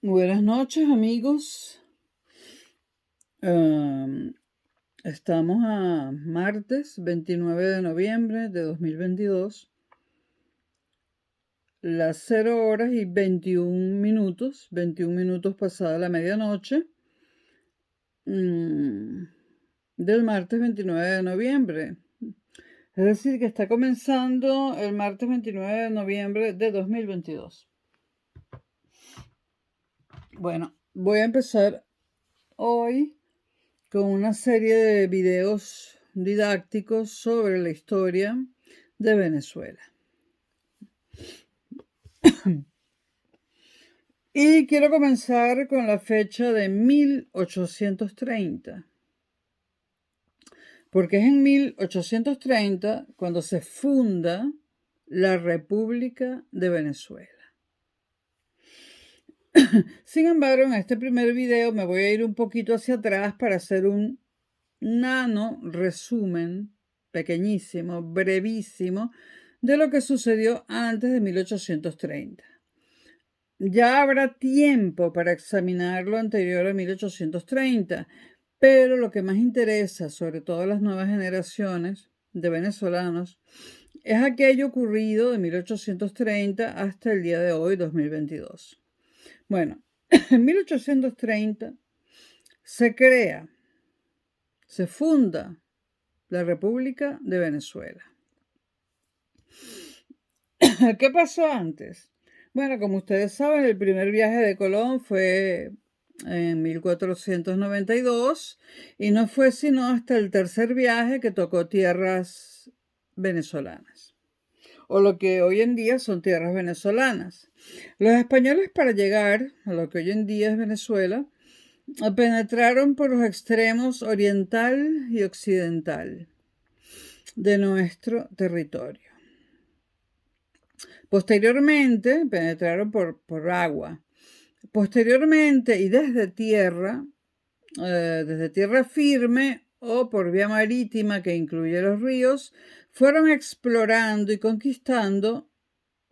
Buenas noches, amigos. Estamos a martes 29 de noviembre de 2022, las 0 horas y 21 minutos pasada la medianoche del martes 29 de noviembre. Es decir, que está comenzando el martes 29 de noviembre de 2022. Bueno, voy a empezar hoy con una serie de videos didácticos sobre la historia de Venezuela. Y quiero comenzar con la fecha de 1830, porque es en 1830 cuando se funda la República de Venezuela. Sin embargo, en este primer video me voy a ir un poquito hacia atrás para hacer un nano resumen, pequeñísimo, brevísimo, de lo que sucedió antes de 1830. Ya habrá tiempo para examinar lo anterior a 1830, pero lo que más interesa, sobre todo a las nuevas generaciones de venezolanos, es aquello ocurrido de 1830 hasta el día de hoy, 2022. Bueno, en 1830 se funda la República de Venezuela. ¿Qué pasó antes? Bueno, como ustedes saben, el primer viaje de Colón fue en 1492 y no fue sino hasta el tercer viaje que tocó tierras venezolanas, o lo que hoy en día son tierras venezolanas. Los españoles, para llegar a lo que hoy en día es Venezuela, penetraron por los extremos oriental y occidental de nuestro territorio. Posteriormente penetraron por agua. Posteriormente y desde tierra firme o por vía marítima que incluye los ríos, fueron explorando y conquistando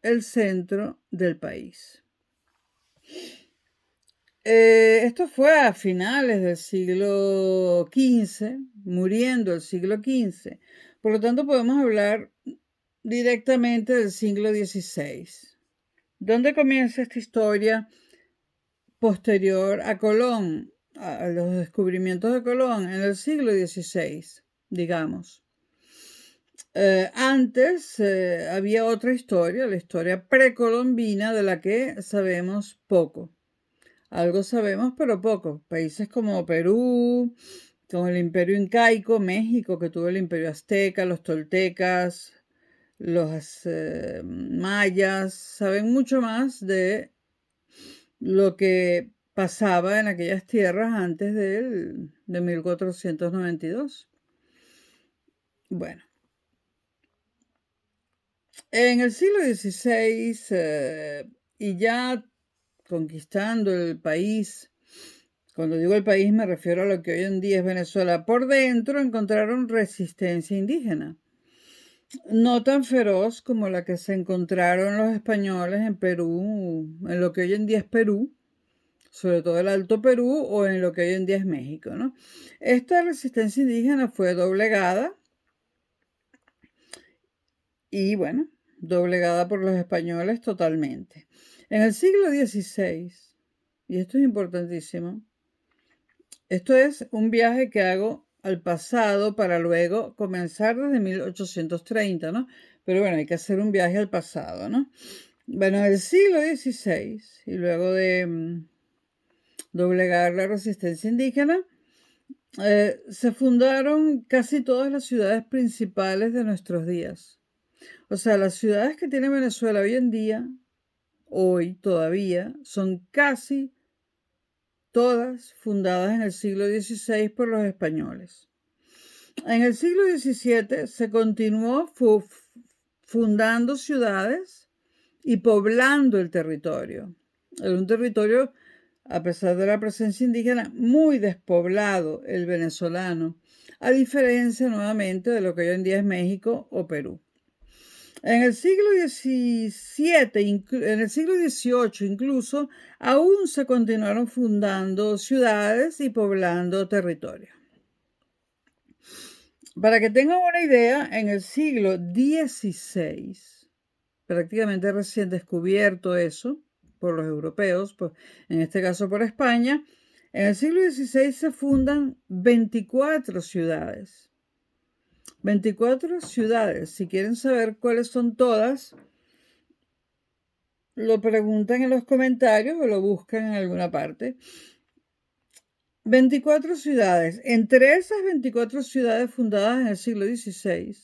el centro del país. Esto fue a finales del siglo XV, muriendo el siglo XV. Por lo tanto, podemos hablar directamente del siglo XVI. ¿Dónde comienza esta historia posterior a Colón, a los descubrimientos de Colón? En el siglo XVI, digamos. Antes había otra historia, la historia precolombina, de la que sabemos poco. Algo sabemos, pero poco. Países como Perú, con el imperio incaico, México, que tuvo el imperio azteca, los toltecas, los mayas, saben mucho más de lo que pasaba en aquellas tierras antes de 1492. Bueno, en el siglo XVI y ya conquistando el país, cuando digo el país me refiero a lo que hoy en día es Venezuela, por dentro encontraron resistencia indígena, no tan feroz como la que se encontraron los españoles en Perú, en lo que hoy en día es Perú, sobre todo el Alto Perú, o en lo que hoy en día es México, ¿no? Esta resistencia indígena fue doblegada y, bueno, doblegada por los españoles totalmente. En el siglo XVI, y esto es importantísimo, esto es un viaje que hago al pasado para luego comenzar desde 1830, ¿no? Pero bueno, hay que hacer un viaje al pasado, ¿no? Bueno, en el siglo XVI, y luego de doblegar la resistencia indígena, se fundaron casi todas las ciudades principales de nuestros días. O sea, las ciudades que tiene Venezuela hoy en día, hoy todavía, son casi todas fundadas en el siglo XVI por los españoles. En el siglo XVII se continuó fundando ciudades y poblando el territorio. Era un territorio, a pesar de la presencia indígena, muy despoblado, el venezolano, a diferencia nuevamente de lo que hoy en día es México o Perú. En el siglo XVII, en el siglo XVIII incluso, aún se continuaron fundando ciudades y poblando territorios. Para que tengan una idea, en el siglo XVI, prácticamente recién descubierto eso por los europeos, en este caso por España, en el siglo XVI se fundan 24 ciudades. 24 ciudades. Si quieren saber cuáles son todas, lo preguntan en los comentarios o lo buscan en alguna parte. 24 ciudades. Entre esas 24 ciudades fundadas en el siglo XVI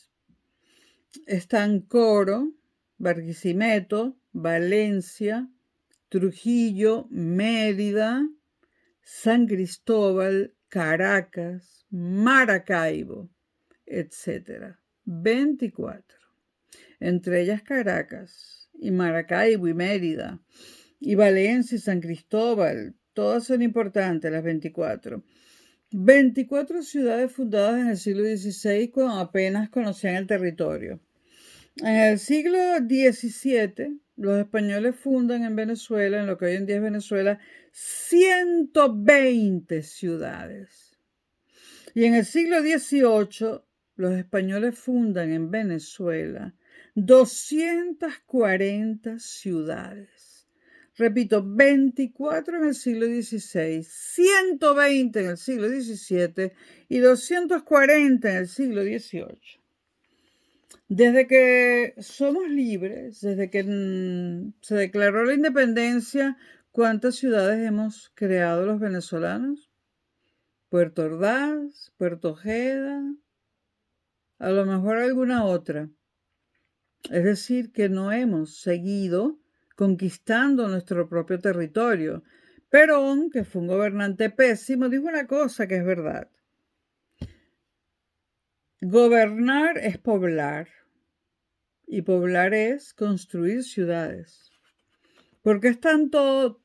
están Coro, Barquisimeto, Valencia, Trujillo, Mérida, San Cristóbal, Caracas, Maracaibo, etc. 24. Entre ellas Caracas y Maracaibo y Mérida y Valencia y San Cristóbal. Todas son importantes, las 24. 24 ciudades fundadas en el siglo XVI cuando apenas conocían el territorio. En el siglo XVII, los españoles fundan en Venezuela, en lo que hoy en día es Venezuela, 120 ciudades. Y en el siglo XVIII, los españoles fundan en Venezuela 240 ciudades. Repito, 24 en el siglo XVI, 120 en el siglo XVII y 240 en el siglo XVIII. Desde que somos libres, desde que se declaró la independencia, ¿cuántas ciudades hemos creado los venezolanos? Puerto Ordaz, Puerto Ojeda, a lo mejor alguna otra. Es decir, que no hemos seguido conquistando nuestro propio territorio. Perón, que fue un gobernante pésimo, dijo una cosa que es verdad. Gobernar es poblar y poblar es construir ciudades. ¿Por qué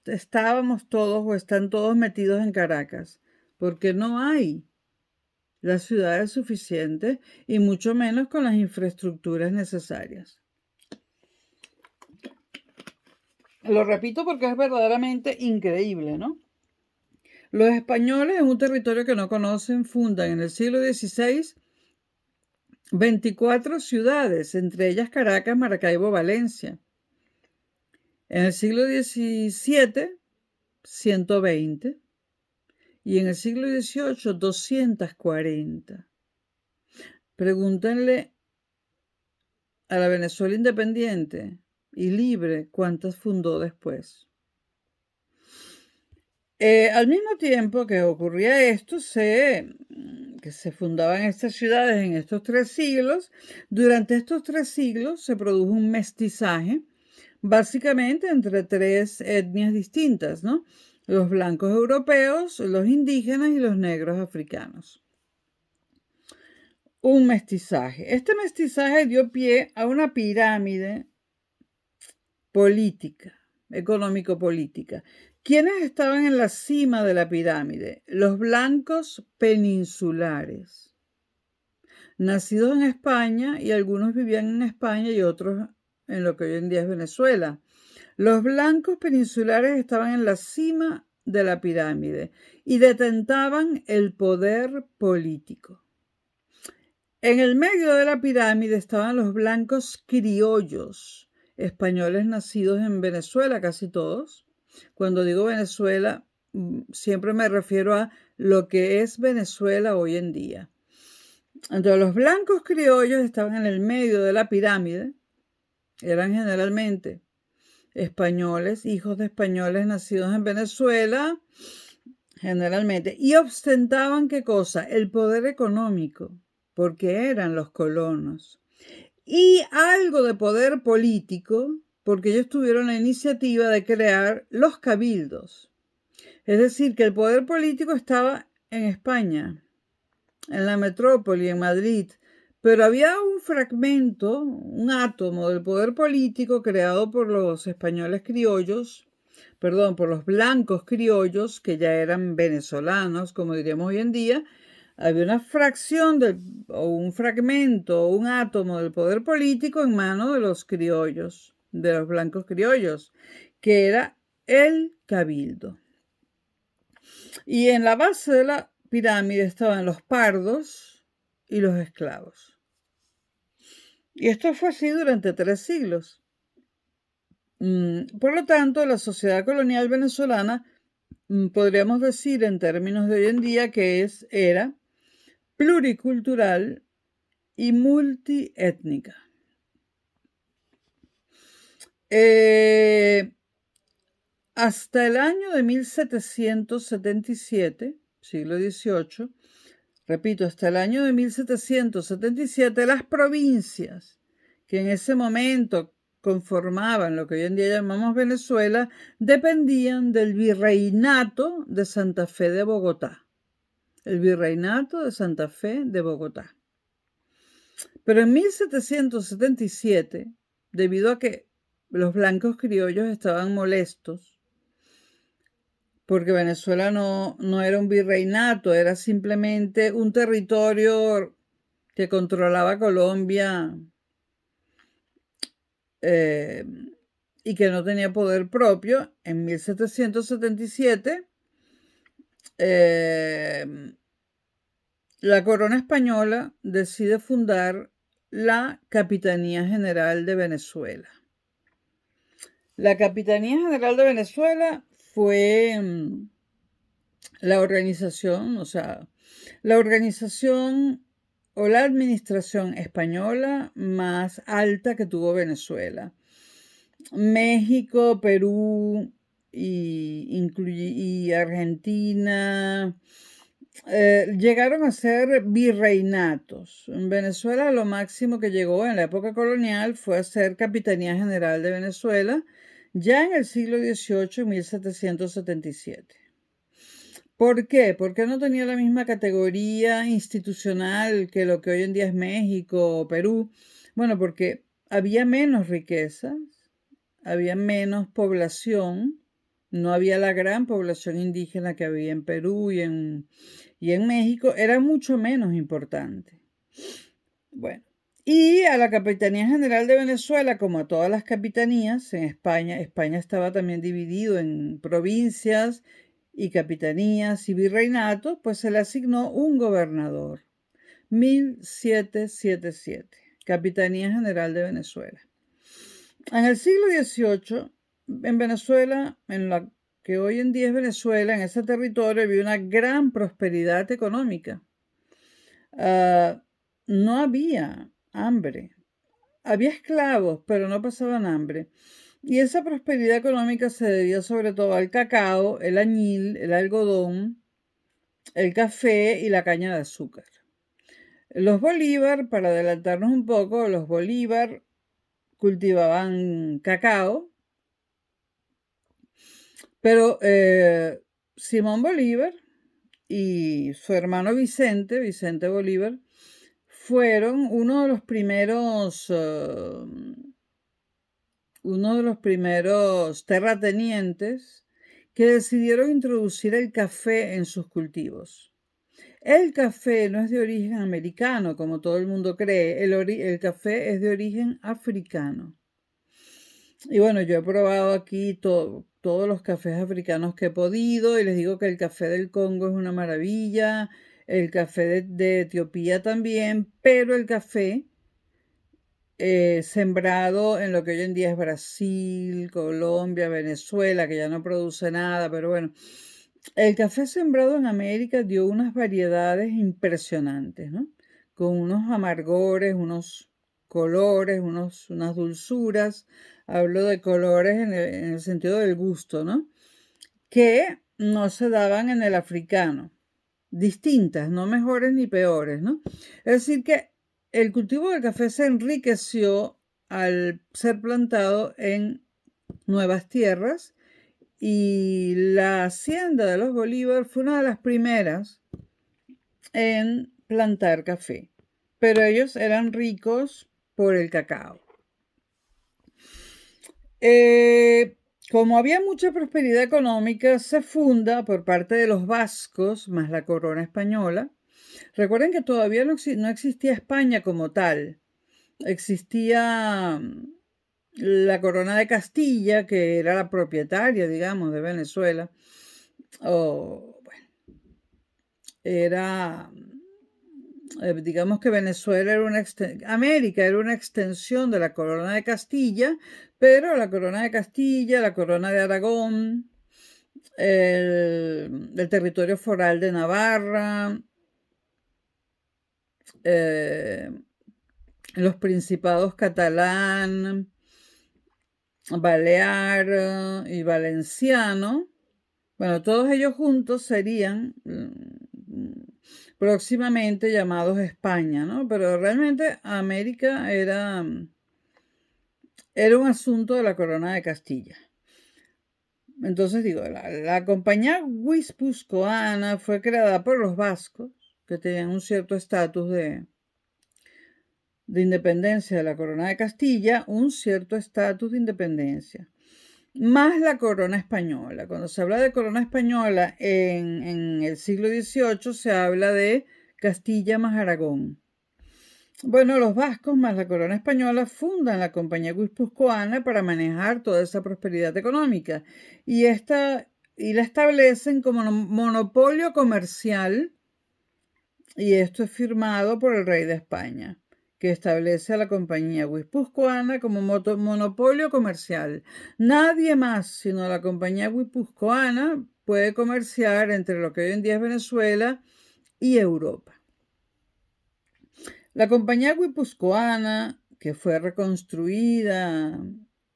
estábamos todos o están todos metidos en Caracas? Porque no hay las ciudades suficientes y mucho menos con las infraestructuras necesarias. Lo repito porque es verdaderamente increíble, ¿no? Los españoles en un territorio que no conocen fundan en el siglo XVI 24 ciudades, entre ellas Caracas, Maracaibo, Valencia. En el siglo XVII, 120. Y en el siglo XVIII, 240. Pregúntenle a la Venezuela independiente y libre cuántas fundó después. Al mismo tiempo que ocurría esto, que se fundaban estas ciudades en estos 3 siglos, durante estos 3 siglos se produjo un mestizaje, básicamente entre 3 etnias distintas, ¿no? Los blancos europeos, los indígenas y los negros africanos. Un mestizaje. Este mestizaje dio pie a una pirámide política, económico-política. ¿Quiénes estaban en la cima de la pirámide? Los blancos peninsulares, nacidos en España, y algunos vivían en España y otros en lo que hoy en día es Venezuela. Los blancos peninsulares estaban en la cima de la pirámide y detentaban el poder político. En el medio de la pirámide estaban los blancos criollos, españoles nacidos en Venezuela, casi todos. Cuando digo Venezuela, siempre me refiero a lo que es Venezuela hoy en día. Entonces, los blancos criollos estaban en el medio de la pirámide, eran generalmente españoles, hijos de españoles nacidos en Venezuela, generalmente, y ostentaban ¿qué cosa? El poder económico, porque eran los colonos, y algo de poder político, porque ellos tuvieron la iniciativa de crear los cabildos. Es decir, que el poder político estaba en España, en la metrópoli, en Madrid, pero había un fragmento, un átomo del poder político creado por los españoles criollos, por los blancos criollos, que ya eran venezolanos, como diríamos hoy en día, había una fracción o un fragmento o un átomo del poder político en manos de los criollos, de los blancos criollos, que era el cabildo. Y en la base de la pirámide estaban los pardos y los esclavos. Y esto fue así durante 3 siglos. Por lo tanto, la sociedad colonial venezolana, podríamos decir en términos de hoy en día, que era pluricultural y multiétnica. Hasta el año de 1777, siglo XVIII, repito, hasta el año de 1777, las provincias que en ese momento conformaban lo que hoy en día llamamos Venezuela, dependían del virreinato de Santa Fe de Bogotá. El virreinato de Santa Fe de Bogotá. Pero en 1777, debido a que los blancos criollos estaban molestos, porque Venezuela no era un virreinato, era simplemente un territorio que controlaba Colombia y que no tenía poder propio, en 1777 la corona española decide fundar la Capitanía General de Venezuela. La Capitanía General de Venezuela fue la organización, la organización o la administración española más alta que tuvo Venezuela. México, Perú y Argentina llegaron a ser virreinatos. En Venezuela lo máximo que llegó en la época colonial fue a ser Capitanía General de Venezuela, ya en el siglo XVIII, 1777. ¿Por qué? Porque no tenía la misma categoría institucional que lo que hoy en día es México o Perú. Bueno, porque había menos riquezas, había menos población, no había la gran población indígena que había en Perú y en México, era mucho menos importante. Bueno, y a la Capitanía General de Venezuela, como a todas las capitanías en España estaba también dividido en provincias y capitanías y virreinatos, pues se le asignó un gobernador. 1777, Capitanía General de Venezuela. En el siglo XVIII, en Venezuela, en la que hoy en día es Venezuela, en ese territorio había una gran prosperidad económica. No había hambre. Había esclavos, pero no pasaban hambre. Y esa prosperidad económica se debía sobre todo al cacao, el añil, el algodón, el café y la caña de azúcar. Los Bolívar, para adelantarnos un poco, los Bolívar cultivaban cacao, pero Simón Bolívar y su hermano Vicente Bolívar, fueron uno de los primeros terratenientes que decidieron introducir el café en sus cultivos. El café no es de origen americano, como todo el mundo cree. El café es de origen africano. Y bueno, yo he probado aquí todos los cafés africanos que he podido y les digo que el café del Congo es una maravilla, el café de Etiopía también, pero el café sembrado en lo que hoy en día es Brasil, Colombia, Venezuela, que ya no produce nada, pero bueno, el café sembrado en América dio unas variedades impresionantes, ¿no? Con unos amargores, unos colores, unas dulzuras. Hablo de colores en el sentido del gusto, ¿no? Que no se daban en el africano. Distintas, no mejores ni peores, ¿no? Es decir, que el cultivo del café se enriqueció al ser plantado en nuevas tierras y la hacienda de los Bolívar fue una de las primeras en plantar café, pero ellos eran ricos por el cacao. Como había mucha prosperidad económica, se funda por parte de los vascos, más la corona española, Recuerden que todavía no existía España como tal. Existía la corona de Castilla, que era la propietaria, digamos, de Venezuela. O, bueno, era, digamos que Venezuela era América era una extensión de la corona de Castilla, pero la corona de Castilla, la corona de Aragón, el territorio foral de Navarra, los principados catalán, balear y valenciano, bueno, todos ellos juntos serían próximamente llamados España, ¿no? Pero realmente América era un asunto de la corona de Castilla. Entonces digo, la compañía guipuzcoana fue creada por los vascos, que tenían un cierto estatus de independencia de la corona de Castilla, un cierto estatus de independencia, más la corona española. Cuando se habla de corona española en el siglo XVIII, se habla de Castilla más Aragón. Bueno, los vascos más la corona española fundan la compañía guipuzcoana para manejar toda esa prosperidad económica y la establecen como monopolio comercial, y esto es firmado por el rey de España, que establece a la compañía guipuzcoana como monopolio comercial. Nadie más sino la compañía guipuzcoana puede comerciar entre lo que hoy en día es Venezuela y Europa. La compañía guipuzcoana, que fue reconstruida,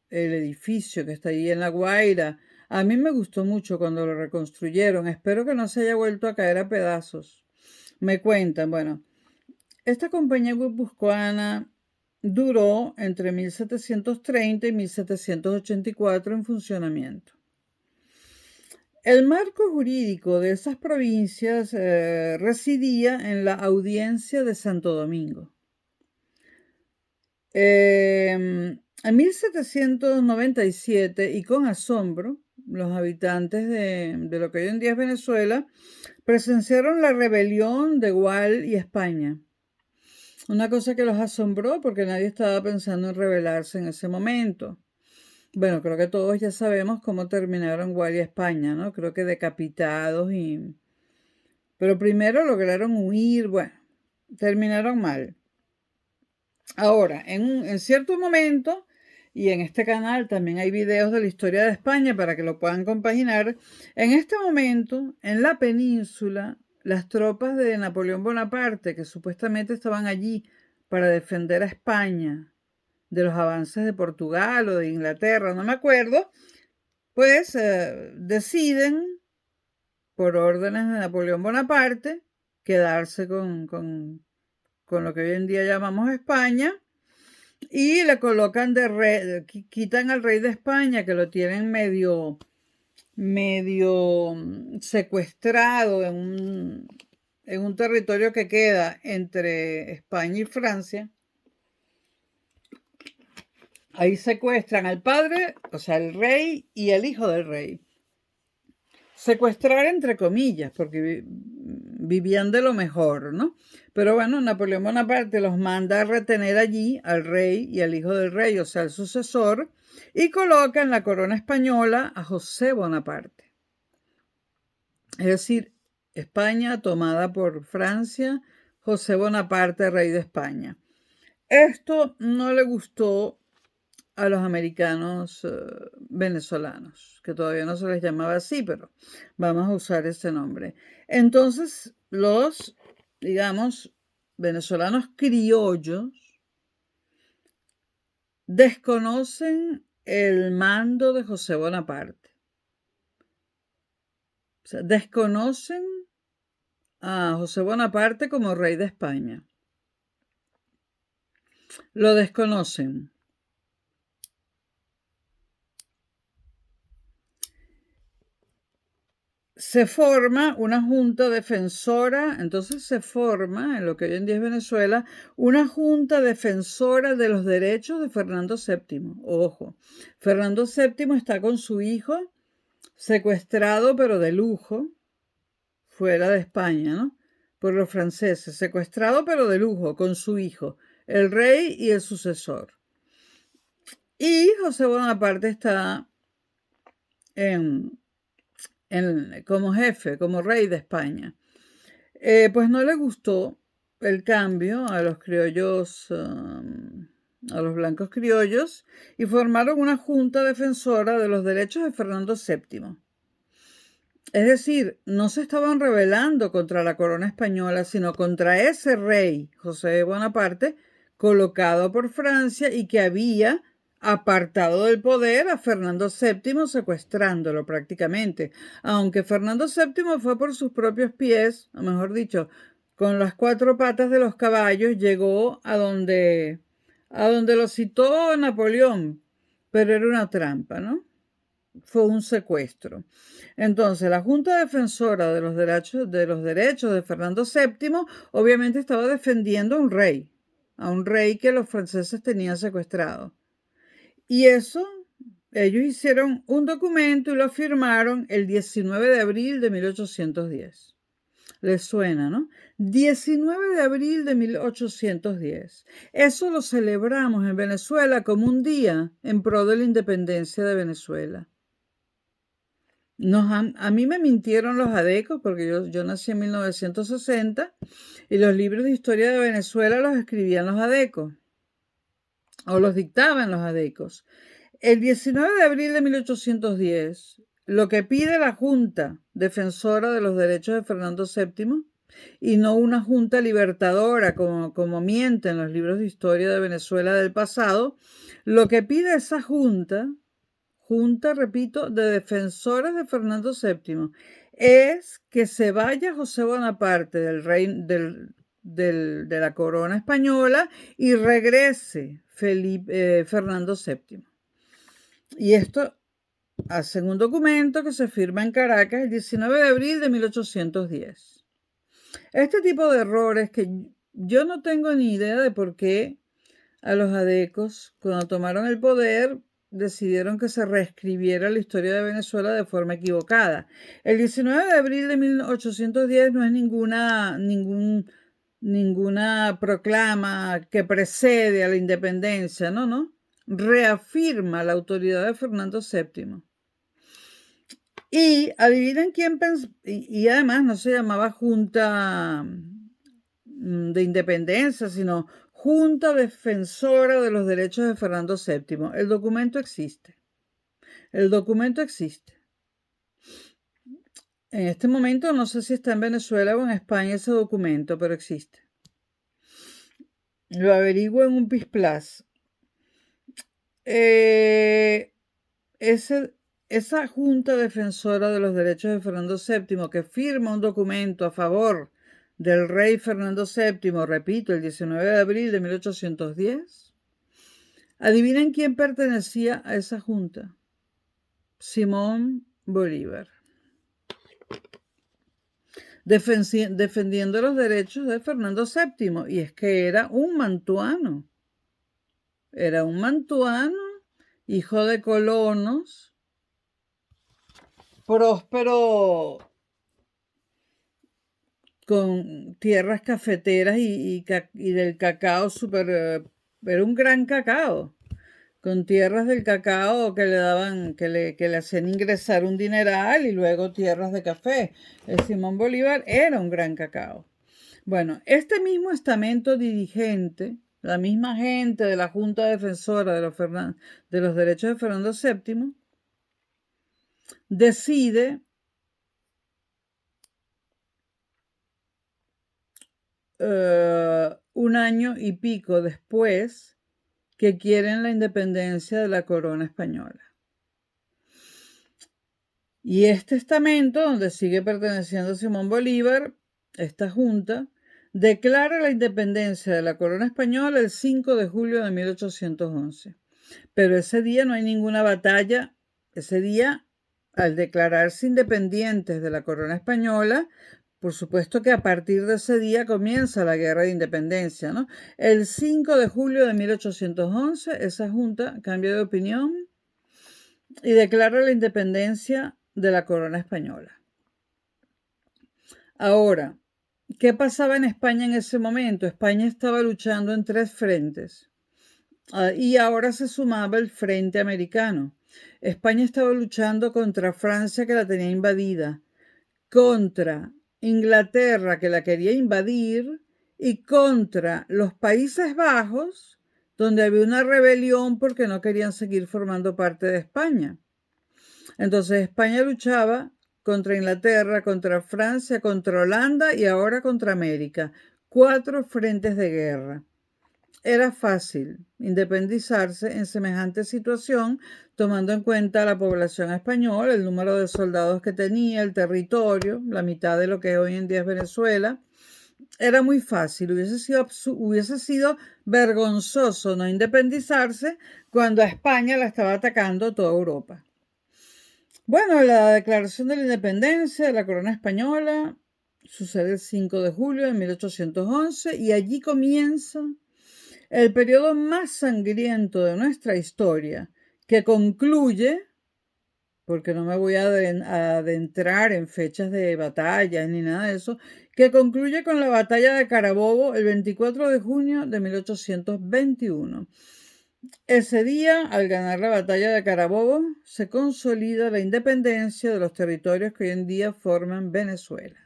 el edificio que está ahí en La Guaira, a mí me gustó mucho cuando lo reconstruyeron. Espero que no se haya vuelto a caer a pedazos. Me cuentan, bueno, esta compañía guipuzcoana duró entre 1730 y 1784 en funcionamiento. El marco jurídico de esas provincias residía en la Audiencia de Santo Domingo. En 1797, y con asombro, los habitantes de lo que hoy en día es Venezuela presenciaron la rebelión de Gual y España. Una cosa que los asombró porque nadie estaba pensando en rebelarse en ese momento. Bueno, creo que todos ya sabemos cómo terminaron Gual y España, ¿no? Creo que decapitados pero primero lograron huir, bueno, terminaron mal. Ahora, en cierto momento, y en este canal también hay videos de la historia de España para que lo puedan compaginar, en este momento, en la península, las tropas de Napoleón Bonaparte, que supuestamente estaban allí para defender a España de los avances de Portugal o de Inglaterra, no me acuerdo, pues deciden, por órdenes de Napoleón Bonaparte, quedarse con lo que hoy en día llamamos España, y le colocan de rey, quitan al rey de España, que lo tienen medio secuestrado en un territorio que queda entre España y Francia. Ahí secuestran al padre, o sea, el rey y el hijo del rey. Secuestrar entre comillas, porque vivían de lo mejor, ¿no? Pero bueno, Napoleón Bonaparte los manda a retener allí al rey y al hijo del rey, o sea, al sucesor, y coloca en la corona española a José Bonaparte. Es decir, España tomada por Francia, José Bonaparte, rey de España. Esto no le gustó a los americanos venezolanos, que todavía no se les llamaba así, pero vamos a usar ese nombre. Entonces, los, digamos, venezolanos criollos desconocen el mando de José Bonaparte. O sea, desconocen a José Bonaparte como rey de España. Lo desconocen. Se forma una junta defensora, entonces se forma, en lo que hoy en día es Venezuela, una junta defensora de los derechos de Fernando VII. Ojo, Fernando VII está con su hijo, secuestrado pero de lujo, fuera de España, ¿no? por los franceses, secuestrado pero de lujo, con su hijo, el rey y el sucesor. Y José Bonaparte está como jefe, como rey de España. Pues no le gustó el cambio a los criollos, a los blancos criollos, y formaron una junta defensora de los derechos de Fernando VII. Es decir, no se estaban rebelando contra la corona española, sino contra ese rey, José Bonaparte, colocado por Francia y que había apartado del poder a Fernando VII, secuestrándolo prácticamente. Aunque Fernando VII fue por sus propios pies, o mejor dicho, con las 4 patas de los caballos, llegó a donde lo citó Napoleón, pero era una trampa, ¿no? Fue un secuestro. Entonces, la Junta Defensora de los Derechos de Fernando VII obviamente estaba defendiendo a un rey que los franceses tenían secuestrado. Y eso, ellos hicieron un documento y lo firmaron el 19 de abril de 1810. Les suena, ¿no? 19 de abril de 1810. Eso lo celebramos en Venezuela como un día en pro de la independencia de Venezuela. A mí me mintieron los adecos porque yo nací en 1960 y los libros de historia de Venezuela los escribían los adecos o los dictaban los adecos. El 19 de abril de 1810, lo que pide la Junta Defensora de los Derechos de Fernando VII, y no una Junta Libertadora como mienten los libros de historia de Venezuela del pasado, lo que pide esa Junta, repito, de defensores de Fernando VII, es que se vaya José Bonaparte del rey de la corona española y regrese Fernando VII. Y esto hace un documento que se firma en Caracas el 19 de abril de 1810. Este tipo de errores que yo no tengo ni idea de por qué a los adecos, cuando tomaron el poder, decidieron que se reescribiera la historia de Venezuela de forma equivocada. El 19 de abril de 1810 no es ninguna proclama que precede a la independencia, no. Reafirma la autoridad de Fernando VII. Y adivinen quién pensó, y además no se llamaba Junta de Independencia, sino Junta Defensora de los Derechos de Fernando VII. El documento existe. El documento existe. En este momento no sé si está en Venezuela o en España ese documento, pero existe. Lo averiguo en un PIS+. Esa Junta Defensora de los Derechos de Fernando VII que firma un documento a favor del rey Fernando VII, repito, el 19 de abril de 1810, adivinen quién pertenecía a esa junta. Simón Bolívar. Defendiendo los derechos de Fernando VII, y es que era un mantuano. Era un mantuano, hijo de colonos, próspero, con tierras cafeteras y del cacao era un gran cacao, con tierras del cacao que le daban, que le hacían ingresar un dineral y luego tierras de café. El Simón Bolívar era un gran cacao. Bueno, este mismo estamento dirigente, la misma gente de la Junta Defensora de los Derechos de Fernando VII, decide un año y pico después que quieren la independencia de la corona española. Y este estamento, donde sigue perteneciendo Simón Bolívar, esta junta, declara la independencia de la corona española el 5 de julio de 1811. Pero ese día no hay ninguna batalla. Ese día, al declararse independientes de la corona española, por supuesto que a partir de ese día comienza la guerra de independencia, ¿no? El 5 de julio de 1811, esa junta cambia de opinión y declara la independencia de la corona española. Ahora, ¿Qué pasaba en España en ese momento? España estaba luchando en 3 frentes. Y ahora se sumaba el frente americano. España estaba luchando contra Francia, que la tenía invadida, contra Inglaterra, que la quería invadir, y contra los Países Bajos, donde había una rebelión porque no querían seguir formando parte de España. Entonces España luchaba contra Inglaterra, contra Francia, contra Holanda y ahora contra América. 4 frentes de guerra. Era fácil independizarse en semejante situación, tomando en cuenta la población española, el número de soldados que tenía, el territorio, la mitad de lo que hoy en día es Venezuela. Era muy fácil, hubiese sido vergonzoso no independizarse cuando a España la estaba atacando toda Europa. Bueno, la declaración de la independencia de la corona española sucede el 5 de julio de 1811 y allí comienza el periodo más sangriento de nuestra historia, que concluye, porque no me voy a adentrar en fechas de batallas ni nada de eso, que concluye con la batalla de Carabobo el 24 de junio de 1821. Ese día, al ganar la batalla de Carabobo, se consolida la independencia de los territorios que hoy en día forman Venezuela.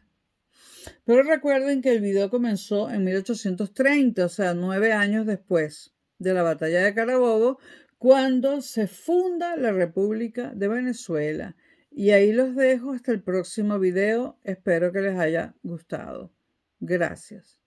Pero recuerden que el video comenzó en 1830, o sea, 9 años después de la batalla de Carabobo, cuando se funda la República de Venezuela. Y ahí los dejo hasta el próximo video. Espero que les haya gustado. Gracias.